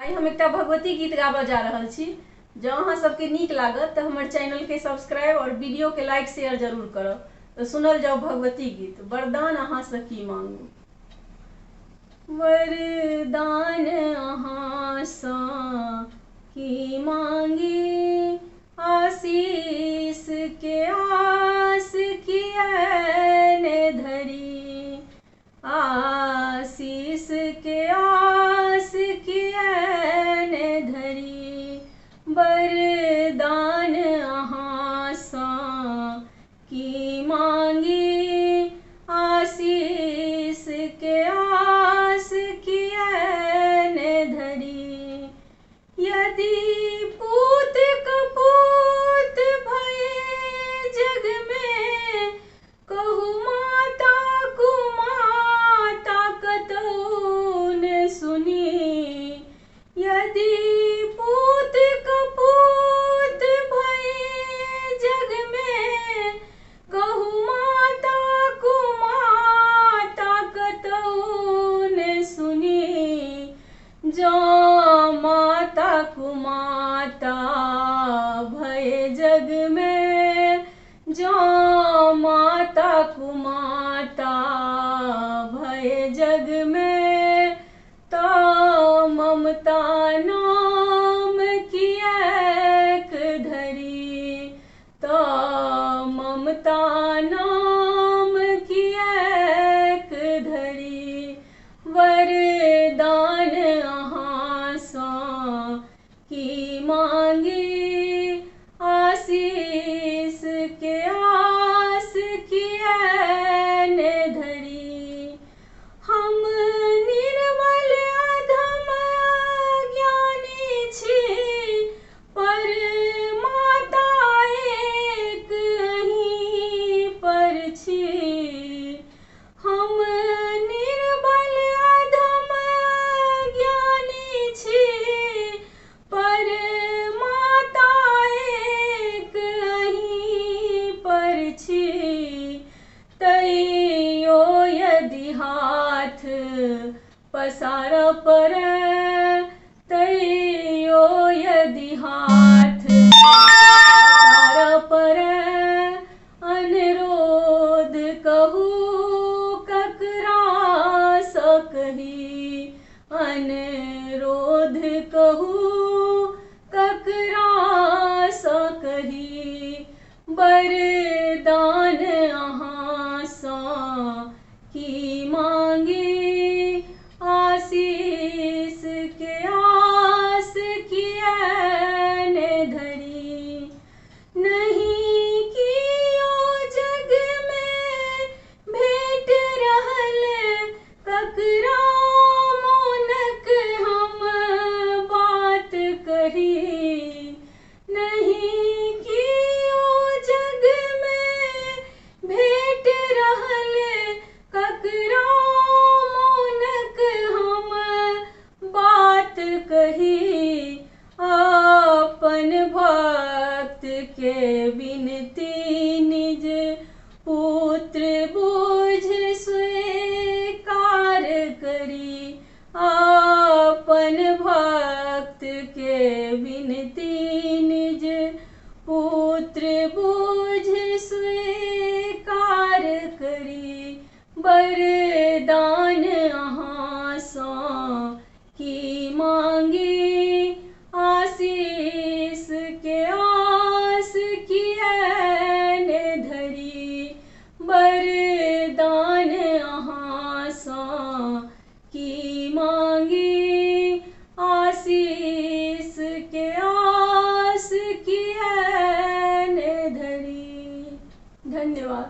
आई हम एक भगवती गीत गाबऽ जा रहल छी। जँ अहाँ सबके नीक लागत तो हमर चैनल के सब्सक्राइब और वीडियो के लाइक शेयर जरूर करब। तो सुनल जाओ भगवती गीत। वरदान अहाँ से की मांगू। वरदान अहाँ सँ की मांगी, आशीष के आस किएन धरी। आशीष के आस किएन धरी। वरदान अहाँ सँ की मांगी, आशीष के आस किएन धरी। यदि पूत कपूत भये जग में, कहू माता कुमाता कतहु न सुनी। यदि पूत कपूत भये जग में, कहू माता कुमाता कतहु न सुनी। जँ माता कुमाता भये जग में, जँ माता कुमाता भये जग में, तो ममता नाम किएक धरी। तो ममता नाम किएक धरी। वरदान अहाँ सँ की मांगी, आशीष के आस किएन धरी। हम निर्मल अधम अज्ञानी छी, पर माता एक अहीं पर छी। हम निर्बल अधम अज्ञानी छी, पर माता एक अहीं पर छी। तैयो यदि हाथ पसारऽ पड़ै, तैयो यदि हाथ पसारऽ पड़ै, अनुरोध कहू ककरा सँ कही। अनुरोध कहू ककरा सँ कही। वरदान अहाँ सँ की मांगी, आशीष के आस किएन धरी। नहीं कियो जग में भेट रहल, ककरा मोनक हम बात कही। नहीं कियो जग में भेट रहल, ककरा मोनक हम बात कही। अपन भक्त के विनती निज पुत्र बुझ स्वीकार करी। अपन भक्त के विनती निज पुत्र बुझ स्वीकार करी। वरदान अहाँ सँ की मांगी, आशीष के आस किएन धरी। वरदान अहाँ सँ की मांगी, आशीष के आस किएन धरी। धन्यवाद।